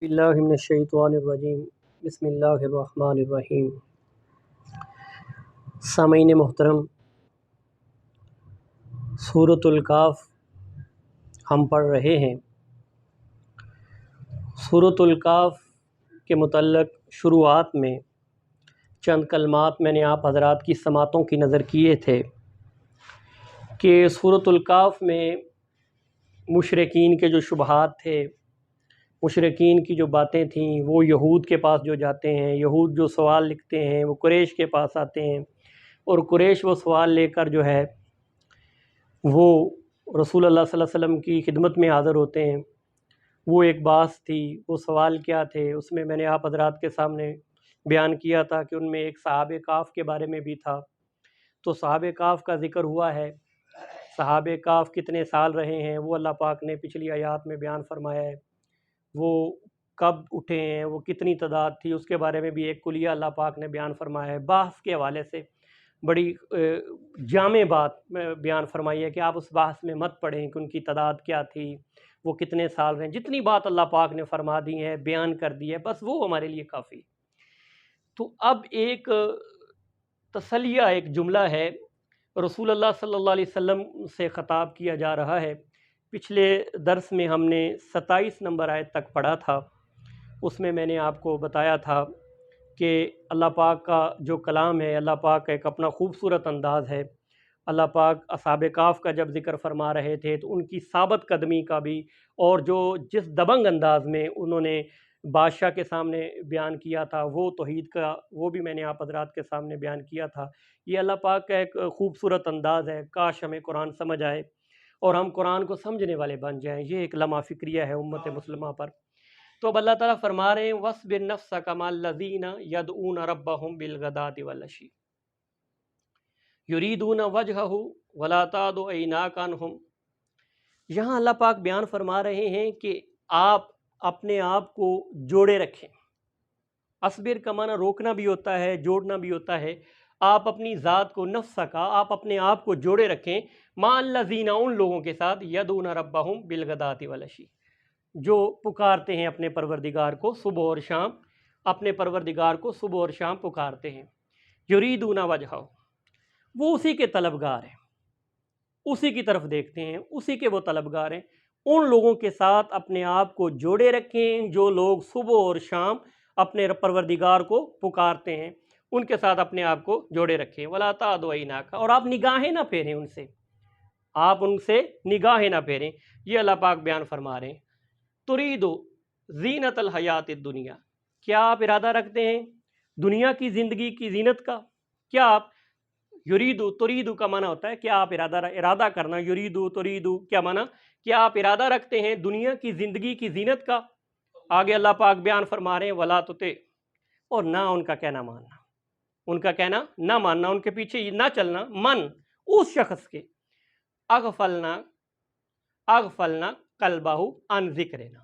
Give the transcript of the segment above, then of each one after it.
باللہ من الشیطان الرجیم بسم اللہ الرحمن الرحیم۔ سامعین محترم، سورۃ الکہف ہم پڑھ رہے ہیں۔ سورۃ الکہف کے متعلق شروعات میں چند کلمات میں نے آپ حضرات کی سماعتوں کی نظر کیے تھے کہ سورۃ الکہف میں مشرکین کے جو شبہات تھے، مشرکین کی جو باتیں تھیں، وہ یہود کے پاس جو جاتے ہیں، یہود جو سوال لکھتے ہیں وہ قریش کے پاس آتے ہیں، اور قریش وہ سوال لے کر جو ہے وہ رسول اللہ صلی اللہ علیہ وسلم کی خدمت میں حاضر ہوتے ہیں۔ وہ ایک بحث تھی، وہ سوال کیا تھے، اس میں نے آپ حضرات کے سامنے بیان کیا تھا کہ ان میں ایک صحابہ کہف کے بارے میں بھی تھا۔ تو صحابہ کہف کا ذکر ہوا ہے، صحابہ کہف کتنے سال رہے ہیں وہ اللہ پاک نے پچھلی آیات میں بیان فرمایا ہے، وہ کب اٹھے ہیں، وہ کتنی تعداد تھی، اس کے بارے میں بھی ایک کلیہ اللہ پاک نے بیان فرمایا ہے۔ بحث کے حوالے سے بڑی جامع بات بیان فرمائی ہے کہ آپ اس بحث میں مت پڑھیں کہ ان کی تعداد کیا تھی، وہ کتنے سال رہے، جتنی بات اللہ پاک نے فرما دی ہے، بیان کر دی ہے، بس وہ ہمارے لیے کافی۔ تو اب ایک تسلیہ، ایک جملہ ہے، رسول اللہ صلی اللہ علیہ وسلم سے خطاب کیا جا رہا ہے۔ پچھلے درس میں ہم نے 27 نمبر آیت تک پڑھا تھا، اس میں نے آپ کو بتایا تھا کہ اللہ پاک کا جو کلام ہے، اللہ پاک کا ایک اپنا خوبصورت انداز ہے۔ اللہ پاک اصحاب کہف کا جب ذکر فرما رہے تھے تو ان کی ثابت قدمی کا بھی، اور جس دبنگ انداز میں انہوں نے بادشاہ کے سامنے بیان کیا تھا وہ توحید کا، وہ بھی میں نے آپ حضرات کے سامنے بیان کیا تھا۔ یہ اللہ پاک کا ایک خوبصورت انداز ہے، کاش ہمیں قرآن سمجھ آئے اور ہم قرآن کو سمجھنے والے بن جائیں۔ یہ ایک لمحہ فکریہ ہے امت مسلمہ پر۔ تو اب اللہ تعالیٰ فرما رہے ہیں وَاصْبِرْ نَفْسَكَ مَعَ الَّذِينَ يَدْعُونَ رَبَّهُمْ بِالْغَدَاةِ وَالْعَشِيِّ يُرِيدُونَ وَجْهَهُ وَلَا تَعْدُ عَيْنَاكَ عَنْهُمْ۔ یہاں اللہ پاک بیان فرما رہے ہیں کہ آپ اپنے آپ کو جوڑے رکھیں۔ اصبر کا معنی روکنا بھی ہوتا ہے، جوڑنا بھی ہوتا ہے۔ آپ اپنی ذات کو، نفس کا، آپ اپنے آپ کو جوڑے رکھیں مَعَ الَّذِينَ، ان لوگوں کے ساتھ، يَدْعُونَ رَبَّهُمْ بِالْغَدَاةِ وَالْعَشِيِّ، جو پکارتے ہیں اپنے پروردگار کو صبح اور شام، اپنے پروردگار کو صبح اور شام پکارتے ہیں۔ یریدون وجہہ، وہ اسی کے طلبگار ہیں، اسی کی طرف دیکھتے ہیں، اسی کے وہ طلبگار ہیں۔ ان لوگوں کے ساتھ اپنے آپ کو جوڑے رکھیں جو لوگ صبح اور شام اپنے پروردگار کو پکارتے ہیں، ان کے ساتھ اپنے آپ کو جوڑے رکھیں۔ وَلَا تَعْدُ عَيْنَاكَ، اور آپ نگاہیں نہ پھیریں ان سے، آپ ان سے نگاہیں نہ پھیریں۔ یہ اللہ پاک بیان فرما رہے ہیں۔ تُرِيدُ زِينَةَ الْحَيَاةِ الدُّنْيَا، کیا آپ ارادہ رکھتے ہیں دنیا کی زندگی کی زینت کا؟ کیا آپ تُرِيدُ کا معنی ہوتا ہے کیا آپ ارادہ کرنا، تُرِيدُ کیا معنی؟ کیا آپ ارادہ رکھتے ہیں دنیا کی زندگی کی زینت کا؟ آگے اللہ پاک بیان فرما رہے ہیں وَلَا تُطِعْ، اور نہ ان کا کہنا ماننا، ان کا کہنا نہ ماننا، ان کے پیچھے نہ چلنا، من اس شخص کے اغفلنا قلبہ عن ذکرنا،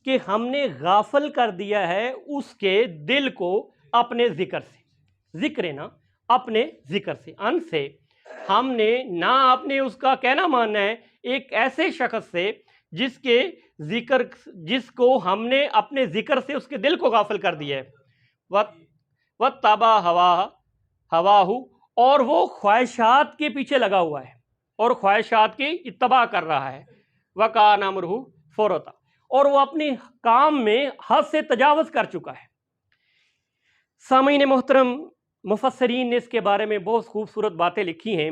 کہ ہم نے غافل کر دیا ہے اس کے دل کو اپنے ذکر سے، ذکرنا اپنے ذکر سے، ان سے ہم نے نہ اپنے اس کا کہنا ماننا ہے ایک ایسے شخص سے جس کو ہم نے اپنے ذکر سے اس کے دل کو غافل کر دیا ہے۔ وَاتَّبَعَ هَوَاهُ، اور وہ خواہشات کے پیچھے لگا ہوا ہے اور خواہشات کی اتباع کر رہا ہے۔ وَكَانَ أَمْرُهُ فُرُطًا، اور وہ اپنے کام میں حد سے تجاوز کر چکا ہے۔ سامعین محترم، مفسرین نے اس کے بارے میں بہت خوبصورت باتیں لکھی ہیں۔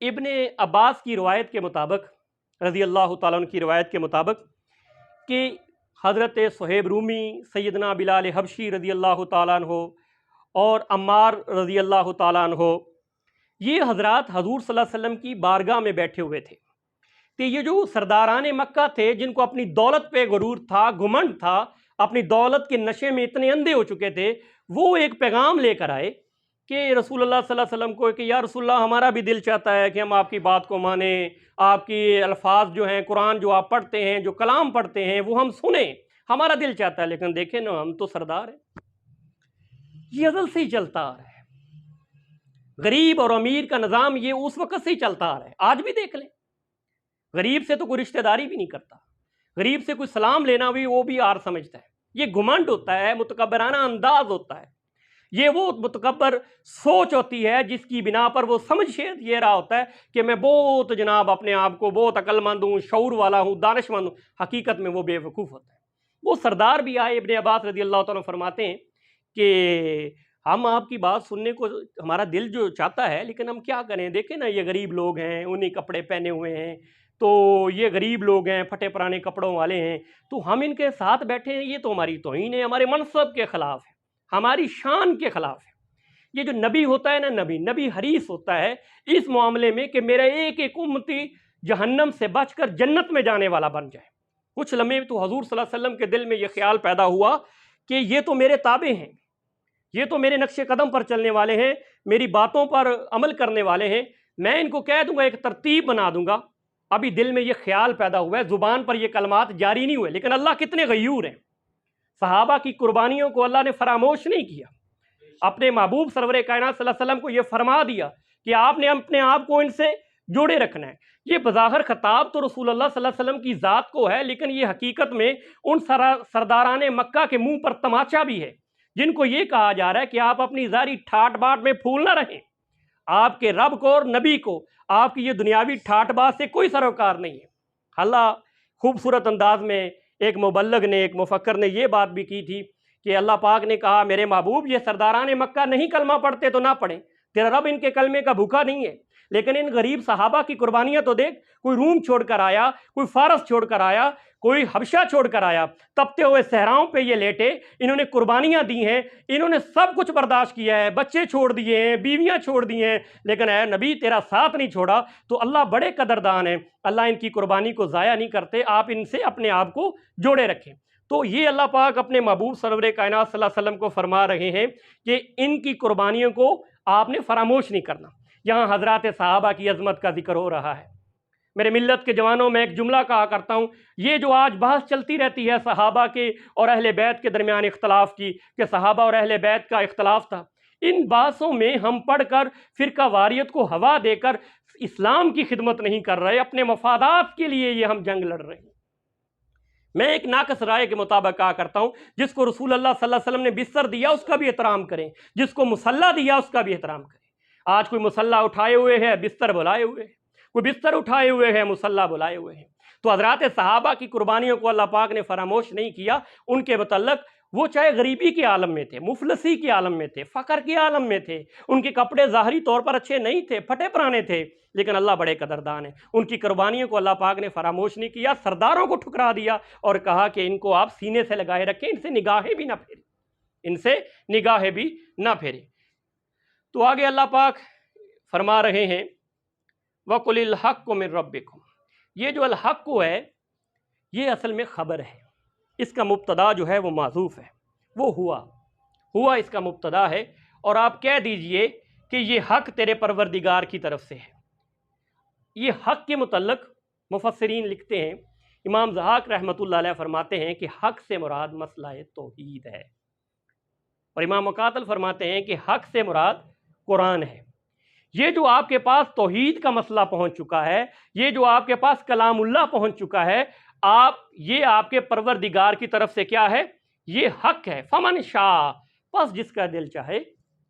ابن عباس کی روایت کے مطابق، رضی اللہ تعالیٰ عنہ کی روایت کے مطابق، کہ حضرت صہیب رومی، سیدنا بلال حبشی رضی اللہ تعالیٰ عنہ اور عمار رضی اللہ تعالیٰ عنہ، یہ حضرات حضور صلی اللہ علیہ وسلم کی بارگاہ میں بیٹھے ہوئے تھے۔ کہ یہ جو سرداران مکہ تھے جن کو اپنی دولت پہ غرور تھا، گھمنڈ تھا، اپنی دولت کے نشے میں اتنے اندھے ہو چکے تھے، وہ ایک پیغام لے کر آئے کہ رسول اللہ صلی اللہ علیہ وسلم کو کہ یا رسول اللہ، ہمارا بھی دل چاہتا ہے کہ ہم آپ کی بات کو مانیں، آپ کی الفاظ جو ہیں، قرآن جو آپ پڑھتے ہیں، جو کلام پڑھتے ہیں، وہ ہم سنیں، ہمارا دل چاہتا ہے، لیکن دیکھیں نا، ہم تو سردار ہیں۔ یہ ازل سے ہی چلتا آ رہا ہے، غریب اور امیر کا نظام یہ اس وقت سے ہی چلتا آ رہا ہے، آج بھی دیکھ لیں، غریب سے تو کوئی رشتہ داری بھی نہیں کرتا، غریب سے کوئی سلام لینا بھی وہ بھی آر سمجھتا ہے. یہ گھمنڈ ہوتا ہے، متکبرانہ انداز ہوتا ہے. یہ وہ متکبر سوچ ہوتی ہے جس کی بنا پر وہ سمجھ یہ رہا ہوتا ہے کہ میں بہت جناب اپنے آپ کو بہت عقل مند ہوں، شعور والا ہوں، دانش مند ہوں. حقیقت میں وہ بے وقوف ہوتا ہے. وہ سردار بھی آئے، ابن عباس رضی اللہ تعالیٰ فرماتے ہیں کہ ہم آپ کی بات سننے کو ہمارا دل جو چاہتا ہے، لیکن ہم کیا کریں، دیکھیں نا یہ غریب لوگ ہیں، انہیں کپڑے پہنے ہوئے ہیں، تو یہ غریب لوگ ہیں، پھٹے پرانے کپڑوں والے ہیں، تو ہم ان کے ساتھ بیٹھے ہیں، یہ تو ہماری توہین ہے، ہمارے منصب کے خلاف ہے، ہماری شان کے خلاف ہے. یہ جو نبی ہوتا ہے نا، نبی حریص ہوتا ہے اس معاملے میں کہ میرا ایک ایک امتی جہنم سے بچ کر جنت میں جانے والا بن جائے. کچھ لمحے تو حضور صلی اللہ علیہ وسلم کے دل میں یہ خیال پیدا ہوا کہ یہ تو میرے تابع ہیں، یہ تو میرے نقش قدم پر چلنے والے ہیں، میری باتوں پر عمل کرنے والے ہیں، میں ان کو کہہ دوں گا، ایک ترتیب بنا دوں گا. ابھی دل میں یہ خیال پیدا ہوا ہے، زبان پر یہ کلمات جاری نہیں ہوئے، لیکن اللہ کتنے غیور ہیں. صحابہ کی قربانیوں کو اللہ نے فراموش نہیں کیا. اپنے محبوب سرور کائنات صلی اللہ علیہ وسلم کو یہ فرما دیا کہ آپ نے اپنے آپ کو ان سے جوڑے رکھنا ہے. یہ بظاہر خطاب تو رسول اللہ صلی اللہ علیہ وسلم کی ذات کو ہے، لیکن یہ حقیقت میں ان سرداران مکہ کے منہ پر تماچا بھی ہے جن کو یہ کہا جا رہا ہے کہ آپ اپنی ظاہری ٹھاٹ باٹ میں پھول نہ رہیں. آپ کے رب کو اور نبی کو آپ کی یہ دنیاوی ٹھاٹ بات سے کوئی سروکار نہیں ہے. اللہ خوبصورت انداز میں ایک مبلغ نے، ایک مفکر نے یہ بات بھی کی تھی کہ اللہ پاک نے کہا میرے محبوب یہ سرداران مکہ نہیں کلمہ پڑھتے تو نہ پڑھیں، تیرا رب ان کے کلمے کا بھوکا نہیں ہے. لیکن ان غریب صحابہ کی قربانیاں تو دیکھ، کوئی روم چھوڑ کر آیا، کوئی فارس چھوڑ کر آیا، کوئی حبشہ چھوڑ کر آیا، تپتے ہوئے صحراؤں پہ یہ لیٹے، انہوں نے قربانیاں دی ہیں، انہوں نے سب کچھ برداشت کیا ہے، بچے چھوڑ دیے ہیں، بیویاں چھوڑ دی ہیں، لیکن اے نبی تیرا ساتھ نہیں چھوڑا. تو اللہ بڑے قدردان ہیں، اللہ ان کی قربانی کو ضائع نہیں کرتے، آپ ان سے اپنے آپ کو جوڑے رکھیں. تو یہ اللہ پاک اپنے محبوب سرور کائنات صلی اللہ علیہ وسلم کو فرما رہے ہیں کہ ان کی قربانیوں کو آپ نے فراموش نہیں کرنا. یہاں حضرات صحابہ کی عظمت کا ذکر ہو رہا ہے. میرے ملت کے جوانوں میں ایک جملہ کہا کرتا ہوں، یہ جو آج بحث چلتی رہتی ہے صحابہ کے اور اہل بیت کے درمیان اختلاف کی، کہ صحابہ اور اہل بیت کا اختلاف تھا، ان بحثوں میں ہم پڑھ کر فرقہ واریت کو ہوا دے کر اسلام کی خدمت نہیں کر رہے، اپنے مفادات کے لیے یہ ہم جنگ لڑ رہے ہیں. میں ایک ناقص رائے کے مطابق کہا کرتا ہوں، جس کو رسول اللہ صلی اللہ علیہ وسلم نے بستر دیا اس کا بھی احترام کریں، جس کو مصلی دیا اس کا بھی احترام کریں. آج کوئی مصلی اٹھائے ہوئے ہے، بستر بلائے ہوئے ہیں، کوئی بستر اٹھائے ہوئے ہیں، مصلی بلائے ہوئے ہیں. تو حضرات صحابہ کی قربانیوں کو اللہ پاک نے فراموش نہیں کیا. ان کے متعلق وہ چاہے غریبی کے عالم میں تھے، مفلسی کے عالم میں تھے، فقر کے عالم میں تھے، ان کے کپڑے ظاہری طور پر اچھے نہیں تھے، پھٹے پرانے تھے، لیکن اللہ بڑے قدردان ہیں. ان کی قربانیوں کو اللہ پاک نے فراموش نہیں کیا، سرداروں کو ٹھکرا دیا اور کہا کہ ان کو آپ سینے سے لگائے رکھیں، ان سے نگاہیں بھی نہ پھیریں، ان سے نگاہیں بھی نہ پھیریں. تو آگے اللہ پاک فرما رہے ہیں وَقُلِ الْحَقُّ مِن رَبِّكُمْ. یہ جو الحق ہے یہ اصل میں خبر ہے، اس کا مبتدا جو ہے وہ معذوف ہے، وہ ہوا اس کا مبتدا ہے، اور آپ کہہ دیجئے کہ یہ حق تیرے پروردگار کی طرف سے ہے. یہ حق کے متعلق مفسرین لکھتے ہیں، امام ضحاک رحمۃ اللہ علیہ فرماتے ہیں کہ حق سے مراد مسئلہ توحید ہے، اور امام مقاتل فرماتے ہیں کہ حق سے مراد قرآن ہے. یہ جو آپ کے پاس توحید کا مسئلہ پہنچ چکا ہے، یہ جو آپ کے پاس کلام اللہ پہنچ چکا ہے، یہ آپ کے پروردگار کی طرف سے کیا ہے؟ یہ حق ہے. فمن شاء، پس جس کا دل چاہے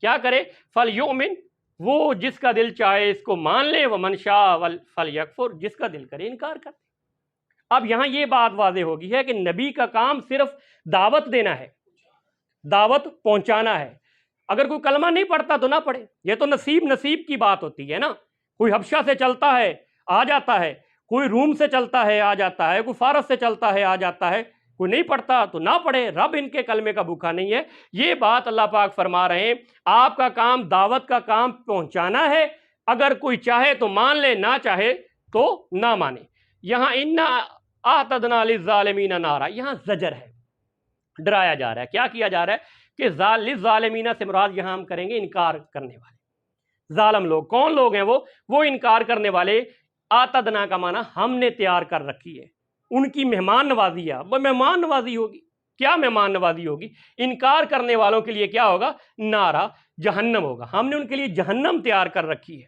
کیا کرے؟ فلیؤمن، وہ جس کا دل چاہے اس کو مان لے، ومن شاء فلیکفر، جس کا دل کرے انکار کر. اب یہاں یہ بات واضح ہوگی ہے کہ نبی کا کام صرف دعوت دینا ہے، دعوت پہنچانا ہے. اگر کوئی کلمہ نہیں پڑھتا تو نہ پڑھے، یہ تو نصیب کی بات ہوتی ہے نا. کوئی حبشہ سے چلتا ہے آ جاتا ہے، کوئی روم سے چلتا ہے آ جاتا ہے، کوئی فارس سے چلتا ہے آ جاتا ہے، کوئی نہیں پڑھتا تو نہ پڑھے. رب ان کے کلمے کا بھوکا نہیں ہے. یہ بات اللہ پاک فرما رہے ہیں، آپ کا کام دعوت کا کام پہنچانا ہے. اگر کوئی چاہے تو مان لے، نہ چاہے تو نہ مانے. یہاں اِنَّا اعْتَدْنَا لِلظَّالِمِينَ نَارًا، یہاں زجر ہے، ڈرایا جا رہا ہے. کیا کیا جا رہا ہے کہ للظالمین سے مراد یہاں ہم کریں گے انکار کرنے والے ظالم لوگ. کون لوگ ہیں وہ انکار کرنے والے. آتدنا کا معنی ہم نے تیار کر رکھی ہے، ان کی مہمان نوازی ہے. وہ مہمان نوازی ہوگی، کیا مہمان نوازی ہوگی؟ انکار کرنے والوں کے لیے کیا ہوگا؟ نارا، جہنم ہوگا. ہم نے ان کے لیے جہنم تیار کر رکھی ہے.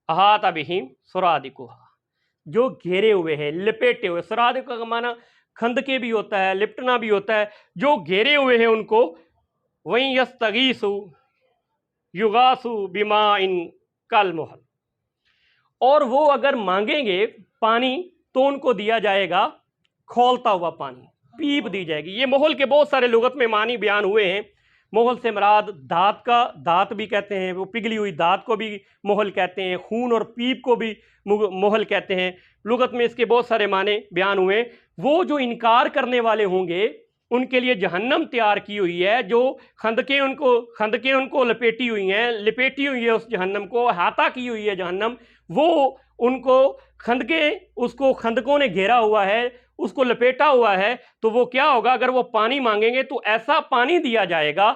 احاط بہم سرادقها، جو گھیرے ہوئے ہیں، لپیٹے ہوئے. سراد کا معنی کھندکے بھی ہوتا ہے، لپٹنا بھی ہوتا ہے. جو گھیرے ہوئے ہیں ان کو. وَإِن يَسْتَغِيثُوا يُغَاثُوا بِمَاءٍ كَالْمُهْلِ، اور وہ اگر مانگیں گے پانی تو ان کو دیا جائے گا کھولتا ہوا پانی، پیپ دی جائے گی. یہ مہل کے بہت سارے لغت میں معنی بیان ہوئے ہیں. مہل سے مراد دھات کا، دھات بھی کہتے ہیں، وہ پگھلی ہوئی دھات کو بھی مہل کہتے ہیں. خون اور پیپ کو بھی مہل کہتے ہیں. لغت میں اس کے بہت سارے معنی بیان ہوئے. وہ جو انکار کرنے والے ہوں گے ان کے لیے جہنم تیار کی ہوئی ہے، جو خندقیں ان کو لپیٹی ہوئی ہے اس جہنم کو، احاطہ کی ہوئی ہے جہنم. وہ ان کو خندقوں نے گھیرا ہوا ہے، اس کو لپیٹا ہوا ہے. تو وہ کیا ہوگا؟ اگر وہ پانی مانگیں گے تو ایسا پانی دیا جائے گا،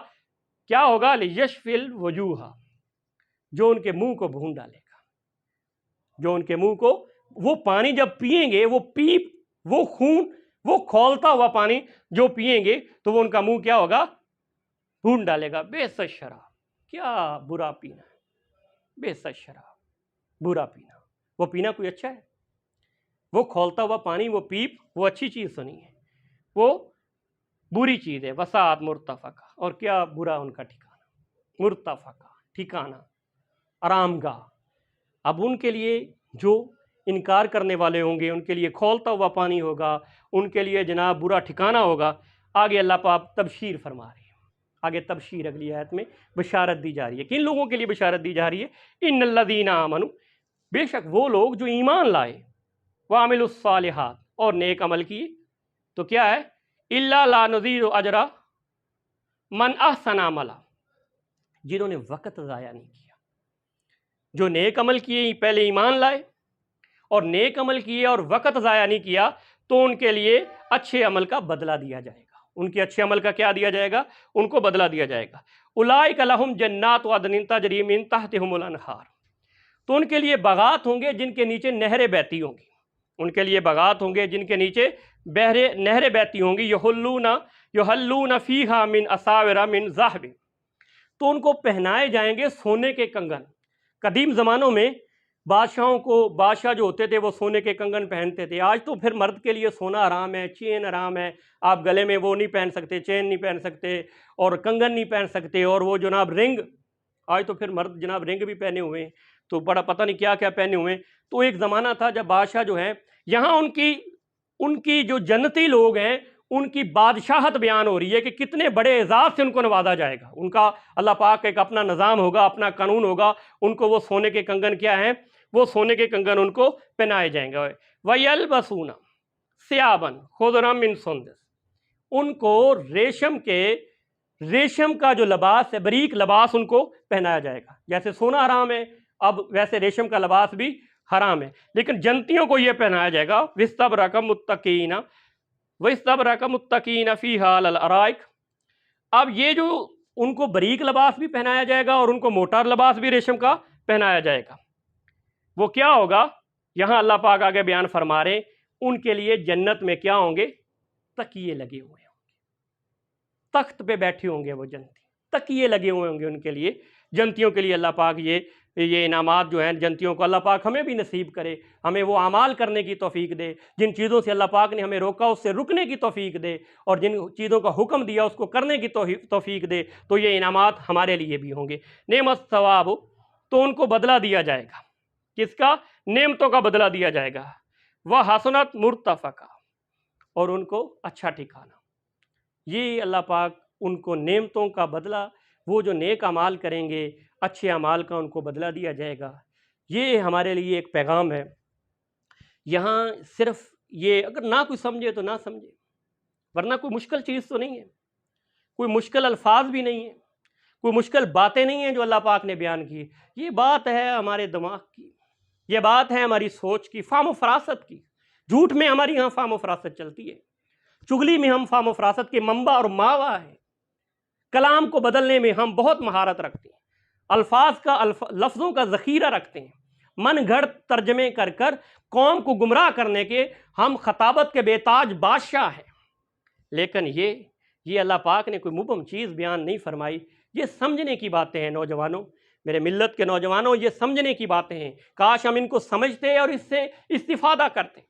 کیا ہوگا؟ لِيَشْفِي الْوُجُوهَ، جو ان کے منہ کو بھون ڈالے گا. جو ان کے منہ کو، وہ پانی جب پیئیں گے، وہ پیپ، وہ خون، وہ کھولتا ہوا پانی جو پیئیں گے تو وہ ان کا منہ کیا ہوگا؟ بھون ڈالے گا. بئس الشراب، کیا برا پینا ہے. بئس الشراب، برا پینا. وہ پینا کوئی اچھا ہے؟ وہ کھولتا ہوا پانی، وہ پیپ، وہ اچھی چیز تو نہیں ہے، وہ بری چیز ہے. وساعت مرتفقہ، اور کیا برا ان کا ٹھکانہ. مرتفقہ، ٹھکانہ، آرام گاہ. اب ان کے لیے جو انکار کرنے والے ہوں گے ان کے لیے کھولتا ہوا پانی ہوگا، ان کے لیے جناب برا ٹھکانہ ہوگا. آگے اللہ پاک تبشیر فرما رہے ہیں. آگے تبشیر اگلی آیت میں بشارت دی جا رہی ہے. کن لوگوں کے لیے بشارت دی جا رہی ہے؟ ان الذین آمنوا، بے شک وہ لوگ جو ایمان لائے، وعملوا الصالحات، اور نیک عمل کیے. تو کیا ہے؟ الا لا نضيع اجر من احسن عملا، جنہوں نے وقت ضائع نہیں کیا. جو نیک عمل کیے، پہلے ایمان لائے اور نیک عمل کیے اور وقت ضائع نہیں کیا، تو ان کے لیے اچھے عمل کا بدلہ دیا جائے گا. ان کے اچھے عمل کا کیا دیا جائے گا؟ ان کو بدلہ دیا جائے گا. اولئک لہم جنات عدن تجری من تحتہم الانہار، تو ان کے لیے باغات ہوں گے جن کے نیچے نہریں بہتی ہوں گی. ان کے لیے باغات ہوں گے جن کے نیچے نہریں بہتی ہوں گی. یحلون فیہا من اساور من ذہب، تو ان کو پہنائے جائیں گے سونے کے کنگن. قدیم زمانوں میں بادشاہ جو ہوتے تھے وہ سونے کے کنگن پہنتے تھے. آج تو پھر مرد کے لیے سونا حرام ہے، چین حرام ہے. آپ گلے میں وہ نہیں پہن سکتے، چین نہیں پہن سکتے اور کنگن نہیں پہن سکتے. اور وہ جناب رنگ، آج تو پھر مرد جناب رنگ بھی پہنے ہوئے ہیں، تو بڑا پتہ نہیں کیا کیا پہنے ہوئے ہیں. تو ایک زمانہ تھا جب بادشاہ جو ہیں، یہاں ان کی جو جنتی لوگ ہیں ان کی بادشاہت بیان ہو رہی ہے کہ کتنے بڑے اعزاز سے ان کو نوازا جائے گا. ان کا اللہ پاک ایک اپنا نظام ہوگا، اپنا قانون ہوگا. ان کو وہ سونے کے کنگن کیا ہیں؟ وہ سونے کے کنگن ان کو پہنائے جائیں گے. وَيَلْبَسُونَ ثِيَابًا خُضْرًا مِّن سُندُسٍ، ان کو ریشم کا جو لباس ہے، باریک لباس ان کو پہنایا جائے گا. جیسے سونا حرام ہے اب ویسے ریشم کا لباس بھی حرام ہے، لیکن جنتیوں کو یہ پہنایا جائے گا. وَاسْتَبْرَقَ مُتَّقِينَ فِيهَا عَلَى الْأَرَائِكِ. اب یہ جو ان کو باریک لباس بھی پہنایا جائے گا اور ان کو موٹا لباس بھی ریشم کا پہنایا جائے گا. وہ کیا ہوگا؟ یہاں اللہ پاک آگے بیان فرما رہے ہیں ان کے لیے جنت میں کیا ہوں گے؟ تکیے لگے ہوئے ہوں گے، تخت پہ بیٹھے ہوں گے وہ جنتی، تکیے لگے ہوئے ہوں گے ان کے لیے. جنتیوں کے لیے اللہ پاک یہ انعامات جو ہیں جنتیوں کو، اللہ پاک ہمیں بھی نصیب کرے. ہمیں وہ اعمال کرنے کی توفیق دے، جن چیزوں سے اللہ پاک نے ہمیں روکا اس سے رکنے کی توفیق دے، اور جن چیزوں کا حکم دیا اس کو کرنے کی توفیق دے. تو یہ انعامات ہمارے لیے بھی ہوں گے. نعمت ثواب، تو ان کو بدلہ دیا جائے گا. کس کا؟ نعمتوں کا بدلہ دیا جائے گا. وہ حسنت مرتفقہ، اور ان کو اچھا ٹھکانہ. یہ اللہ پاک ان کو نعمتوں کا بدلہ، وہ جو نیک اعمال کریں گے اچھے اعمال کا ان کو بدلہ دیا جائے گا. یہ ہمارے لیے ایک پیغام ہے. یہاں صرف یہ اگر نہ کوئی سمجھے تو نہ سمجھے، ورنہ کوئی مشکل چیز تو نہیں ہے، کوئی مشکل الفاظ بھی نہیں ہیں، کوئی مشکل باتیں نہیں ہیں جو اللہ پاک نے بیان کی. یہ بات ہے ہمارے دماغ کی، یہ بات ہے ہماری سوچ کی، فہم و فراست کی. جھوٹ میں ہماری یہاں فہم و فراست چلتی ہے، چغلی میں ہم فہم و فراست کے منبع اور ماوا ہیں. کلام کو بدلنے میں ہم بہت مہارت رکھتے ہیں، لفظوں کا ذخیرہ رکھتے ہیں. من گھڑت ترجمے کر قوم کو گمراہ کرنے کے ہم خطابت کے بے تاج بادشاہ ہیں. لیکن یہ اللہ پاک نے کوئی مبہم چیز بیان نہیں فرمائی. یہ سمجھنے کی باتیں ہیں نوجوانوں. میرے ملت کے نوجوانوں، یہ سمجھنے کی باتیں ہیں، کاش ہم ان کو سمجھتے اور اس سے استفادہ کرتے،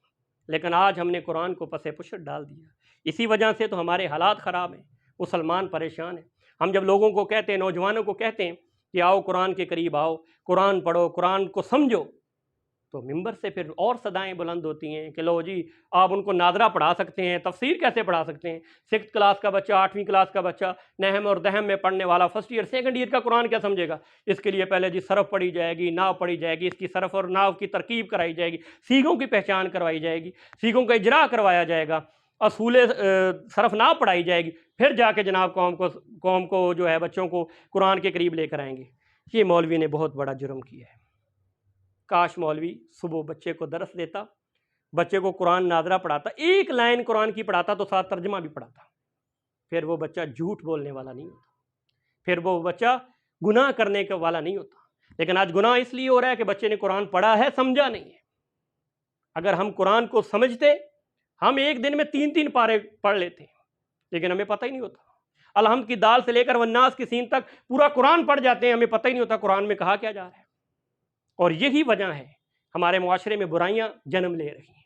لیکن آج ہم نے قرآن کو پس پشت ڈال دیا۔ اسی وجہ سے تو ہمارے حالات خراب ہیں، مسلمان پریشان ہیں۔ ہم جب لوگوں کو کہتے ہیں، نوجوانوں کو کہتے ہیں کہ آؤ قرآن کے قریب آؤ، قرآن پڑھو، قرآن کو سمجھو، تو ممبر سے پھر اور صدائیں بلند ہوتی ہیں کہ لو جی آپ ان کو ناظرہ پڑھا سکتے ہیں، تفسیر کیسے پڑھا سکتے ہیں؟ 6th کلاس کا بچہ، 8ویں کلاس کا بچہ، نحم اور دہم میں پڑھنے والا 1st ایئر 2nd ایئر کا قرآن کیا سمجھے گا؟ اس کے لیے پہلے جی صرف پڑھی جائے گی، ناو پڑھی جائے گی، اس کی صرف اور ناو کی ترکیب کرائی جائے گی، سیغوں کی پہچان کروائی جائے گی، سیغوں کا اجرا کروایا جائے گا، اصول صرف ناو پڑھائی جائے گی، پھر جا کے جناب قوم کو جو ہے بچوں کو قرآن کے قریب لے کر آئیں گے۔ یہ مولوی نے بہت بڑا جرم کیا ہے۔ کاش مولوی صبح بچے کو درس دیتا، بچے کو قرآن ناظرہ پڑھاتا، ایک لائن قرآن کی پڑھاتا تو ساتھ ترجمہ بھی پڑھاتا، پھر وہ بچہ جھوٹ بولنے والا نہیں ہوتا، پھر وہ بچہ گناہ کرنے کے والا نہیں ہوتا۔ لیکن آج گناہ اس لیے ہو رہا ہے کہ بچے نے قرآن پڑھا ہے، سمجھا نہیں ہے۔ اگر ہم قرآن کو سمجھتے، ہم ایک دن میں 3 پارے پڑھ لیتے ہیں، لیکن ہمیں پتہ ہی نہیں ہوتا۔ الحمد کی دال سے لے کر والناس کی سین تک پورا قرآن پڑھ جاتے ہیں، ہمیں پتہ ہی نہیں ہوتا قرآن میں کہا کیا جا رہا ہے۔ اور یہی وجہ ہے ہمارے معاشرے میں برائیاں جنم لے رہی ہیں،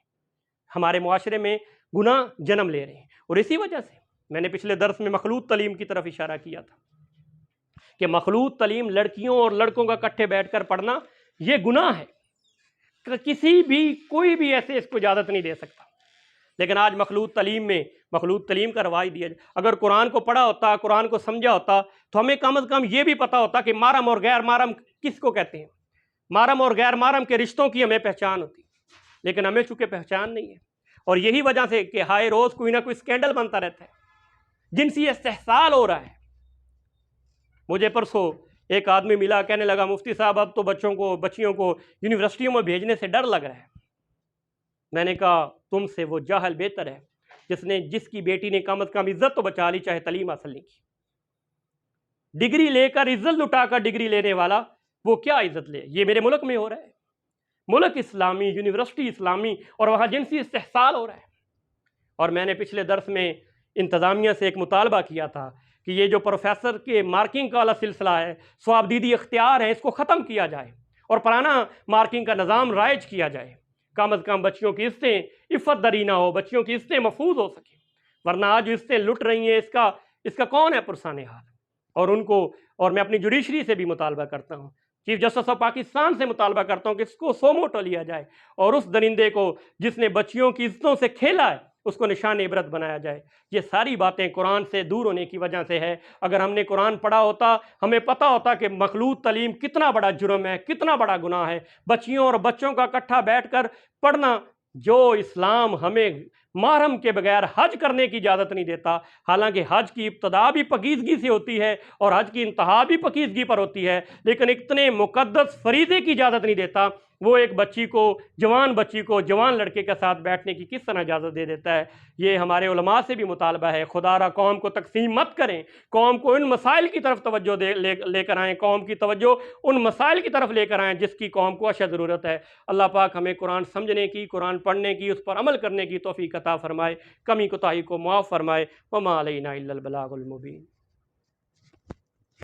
ہمارے معاشرے میں گناہ جنم لے رہے ہیں۔ اور اسی وجہ سے میں نے پچھلے درس میں مخلوط تعلیم کی طرف اشارہ کیا تھا کہ مخلوط تعلیم، لڑکیوں اور لڑکوں کا اکٹھے بیٹھ کر پڑھنا، یہ گناہ ہے، کوئی بھی ایسے اس کو اجازت نہیں دے سکتا۔ لیکن آج مخلوط تعلیم میں مخلوط تعلیم کا رواج دیا جائے۔ اگر قرآن کو پڑھا ہوتا، قرآن کو سمجھا ہوتا، تو ہمیں کم از کم یہ بھی پتہ ہوتا کہ محرم اور غیر محرم کس کو کہتے ہیں، محرم اور غیر محرم کے رشتوں کی ہمیں پہچان ہوتی، لیکن ہمیں چونکہ پہچان نہیں ہے۔ اور یہی وجہ سے کہ ہائے روز کوئی نہ کوئی اسکینڈل بنتا رہتا ہے، جنسی استحصال ہو رہا ہے۔ مجھے پرسوں ایک آدمی ملا، کہنے لگا مفتی صاحب اب تو بچیوں کو یونیورسٹیوں میں بھیجنے سے ڈر لگ رہا ہے۔ میں نے کہا تم سے وہ جاہل بہتر ہے جس کی بیٹی نے کم از کم عزت تو بچا لی، چاہے تعلیم حاصل نہیں کی۔ ڈگری لے کر عزت لٹا کر ڈگری لینے والا وہ کیا عزت لے؟ یہ میرے ملک میں ہو رہا ہے، ملک اسلامی، یونیورسٹی اسلامی، اور وہاں جنسی استحصال ہو رہا ہے۔ اور میں نے پچھلے درس میں انتظامیہ سے ایک مطالبہ کیا تھا کہ یہ جو پروفیسر کے مارکنگ کا والا سلسلہ ہے، ثوابدیدی اختیار ہے، اس کو ختم کیا جائے اور پرانا مارکنگ کا نظام رائج کیا جائے۔ کم از کم بچیوں کی عزتیں عفت دری نہ ہو، بچیوں کی عزتیں محفوظ ہو سکیں، ورنہ آج عزتیں لٹ رہی ہیں، اس کا کون ہے پرسان حال؟ اور میں اپنی جوڈیشری سے بھی مطالبہ کرتا ہوں، چیف جسٹس آف پاکستان سے مطالبہ کرتا ہوں کہ اس کو سو موٹو لیا جائے اور اس درندے کو جس نے بچیوں کی عزتوں سے کھیلا ہے اس کو نشان عبرت بنایا جائے۔ یہ ساری باتیں قرآن سے دور ہونے کی وجہ سے ہے۔ اگر ہم نے قرآن پڑھا ہوتا، ہمیں پتہ ہوتا کہ مخلوط تعلیم کتنا بڑا جرم ہے، کتنا بڑا گناہ ہے۔ بچیوں اور بچوں کا اکٹھا بیٹھ کر پڑھنا، جو اسلام ہمیں محرم کے بغیر حج کرنے کی اجازت نہیں دیتا، حالانکہ حج کی ابتدا بھی پاکیزگی سے ہوتی ہے اور حج کی انتہا بھی پاکیزگی پر ہوتی ہے، لیکن اتنے مقدس فریضے کی اجازت نہیں دیتا، وہ ایک جوان بچی کو جوان لڑکے کے ساتھ بیٹھنے کی کس طرح اجازت دے دیتا ہے؟ یہ ہمارے علماء سے بھی مطالبہ ہے، خدا را قوم کو تقسیم مت کریں، قوم کو ان مسائل کی طرف توجہ لے کر آئیں، قوم کی توجہ ان مسائل کی طرف لے کر آئیں جس کی قوم کو اشد ضرورت ہے۔ اللہ پاک ہمیں قرآن سمجھنے کی، قرآن پڑھنے کی، اس پر عمل کرنے کی توفیق عطا فرمائے، کمی کوتاہی کو معاف فرمائے۔ وما علینا الا البلاغ المبین۔